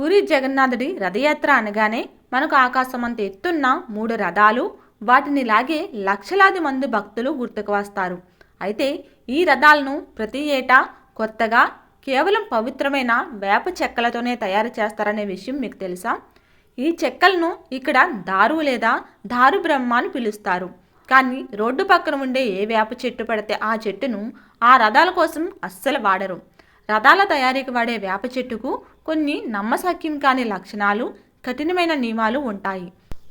పూరి జగన్నాథుడి రథయాత్ర అనగానే మనకు ఆకాశమంత ఎత్తున్న 3 రథాలు, వాటిని లాగే లక్షలాది మంది భక్తులు గుర్తుకు వస్తారు. అయితే ఈ రథాలను ప్రతి ఏటా కొత్తగా కేవలం పవిత్రమైన వేప చెక్కలతోనే తయారు చేస్తారనే విషయం మీకు తెలుసా? ఈ చెక్కలను ఇక్కడ దారు లేదా దారు బ్రహ్మ అని పిలుస్తారు. కానీ రోడ్డు పక్కన ఉండే ఏ వేప చెట్టు పడితే ఆ చెట్టును ఆ రథాల కోసం అస్సలు వాడరు. రథాల తయారీకి వాడే వేప చెట్టుకు కొన్ని నమ్మశక్యం కాని లక్షణాలు, కఠినమైన నియమాలు ఉంటాయి.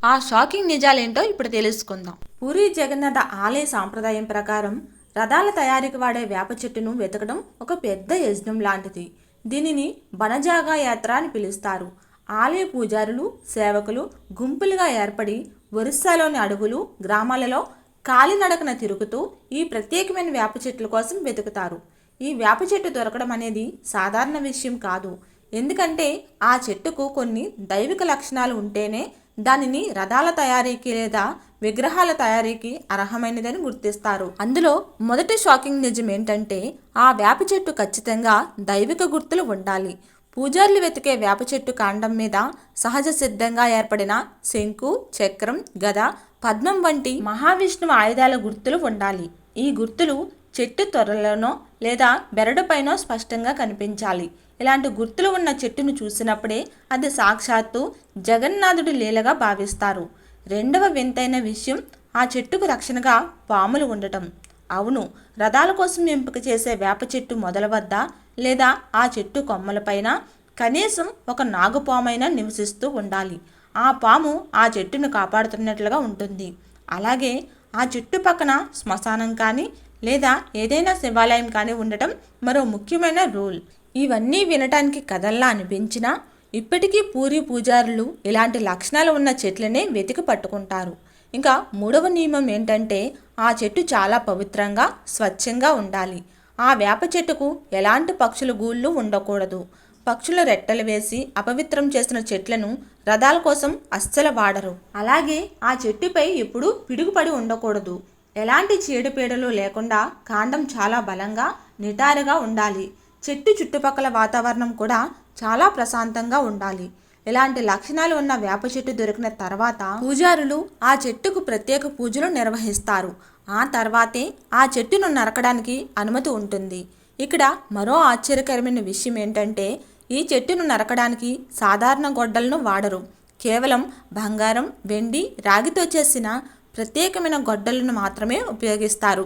ఆ షాకింగ్ నిజాలేంటో ఇప్పుడు తెలుసుకుందాం. పూరి జగన్నాథ ఆలయ సాంప్రదాయం ప్రకారం రథాల తయారీకి వాడే వేప చెట్టును వెతకడం ఒక పెద్ద యజ్ఞం లాంటిది. దీనిని బనజాగా యాత్ర అని పిలుస్తారు. ఆలయ పూజారులు, సేవకులు గుంపులుగా ఏర్పడి ఒరిస్సాలోని అడవులు, గ్రామాలలో కాలినడకన తిరుగుతూ ఈ ప్రత్యేకమైన వేప చెట్ల కోసం వెతుకుతారు. ఈ వేప చెట్టు దొరకడం అనేది సాధారణ విషయం కాదు. ఎందుకంటే ఆ చెట్టుకు కొన్ని దైవిక లక్షణాలు ఉంటేనే దానిని రథాల తయారీకి లేదా విగ్రహాల తయారీకి అర్హమైనదని గుర్తిస్తారు. అందులో మొదటి షాకింగ్ నిజం ఏంటంటే ఆ వేప చెట్టు ఖచ్చితంగా దైవిక గుర్తులు ఉండాలి. పూజారులు వెతికే వేప చెట్టు కాండం మీద సహజ సిద్ధంగా ఏర్పడిన శంకు, చక్రం, గద, పద్మం వంటి మహావిష్ణువు ఆయుధాల గుర్తులు ఉండాలి. ఈ గుర్తులు చెట్టు తొర్రలోనో లేదా బెరడుపైనో స్పష్టంగా కనిపించాలి. ఇలాంటి గుర్తులు ఉన్న చెట్టును చూసినప్పుడే అది సాక్షాత్తు జగన్నాథుడి లీలగా భావిస్తారు. రెండవ వింతైన విషయం ఆ చెట్టుకు రక్షణగా పాములు ఉండటం. అవును, రథాల కోసం ఎంపిక చేసే వేప చెట్టు మొదల వద్ద లేదా ఆ చెట్టు కొమ్మలపైన కనీసం ఒక నాగుపామైనా నివసిస్తూ ఉండాలి. ఆ పాము ఆ చెట్టును కాపాడుతున్నట్లుగా ఉంటుంది. అలాగే ఆ చెట్టు పక్కన శ్మశానం కానీ లేదా ఏదైనా శివాలయం కానీ ఉండటం మరో ముఖ్యమైన రూల్. ఇవన్నీ వినటానికి కథల్లా అనిపించినా ఇప్పటికీ పూరి పూజారులు ఇలాంటి లక్షణాలు ఉన్న చెట్లనే వెతికి పట్టుకుంటారు. ఇంకా మూడవ నియమం ఏంటంటే ఆ చెట్టు చాలా పవిత్రంగా, స్వచ్ఛంగా ఉండాలి. ఆ వేప చెట్టుకు ఎలాంటి పక్షుల గూళ్ళు ఉండకూడదు. పక్షుల రెట్టలు వేసి అపవిత్రం చేసిన చెట్లను రథాల కోసం అస్సలు వాడరు. అలాగే ఆ చెట్టుపై ఎప్పుడూ పిడుగుపడి ఉండకూడదు. ఎలాంటి చీడపీడలు లేకుండా కాండం చాలా బలంగా, నిటారుగా ఉండాలి. చెట్టు చుట్టుపక్కల వాతావరణం కూడా చాలా ప్రశాంతంగా ఉండాలి. ఇలాంటి లక్షణాలు ఉన్న వేప చెట్టు దొరికిన తర్వాత పూజారులు ఆ చెట్టుకు ప్రత్యేక పూజలు నిర్వహిస్తారు. ఆ తర్వాతే ఆ చెట్టును నరకడానికి అనుమతి ఉంటుంది. ఇక్కడ మరో ఆశ్చర్యకరమైన విషయం ఏంటంటే ఈ చెట్టును నరకడానికి సాధారణ గొడ్డలను వాడరు. కేవలం బంగారం, వెండి, రాగితో చేసిన ప్రత్యేకమైన గొడ్డలను మాత్రమే ఉపయోగిస్తారు.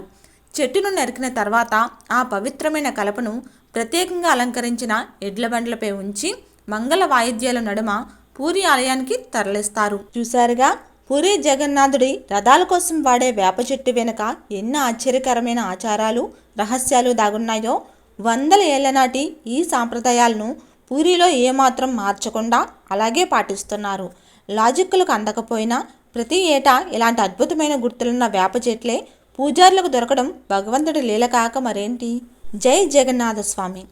చెట్టును నరికిన తర్వాత ఆ పవిత్రమైన కలపను ప్రత్యేకంగా అలంకరించిన ఎడ్ల బండ్లపై ఉంచి మంగళ వాయిద్యాల నడుమ పూరి ఆలయానికి తరలిస్తారు. చూశారుగా, పూరి జగన్నాథుడి రథాల కోసం వాడే వేప చెట్టు వెనుక ఎన్ని ఆశ్చర్యకరమైన ఆచారాలు, రహస్యాలు దాగున్నాయో. వందల ఏళ్ల నాటి ఈ సాంప్రదాయాలను పూరిలో ఏమాత్రం మార్చకుండా అలాగే పాటిస్తున్నారు. లాజిక్కులకు అందకపోయినా ప్రతి ఏటా ఇలాంటి అద్భుతమైన గుర్తులున్న వేప చెట్లే పూజారులకు దొరకడం భగవంతుడి లీల కాక మరేంటి. జై జగన్నాథ స్వామి.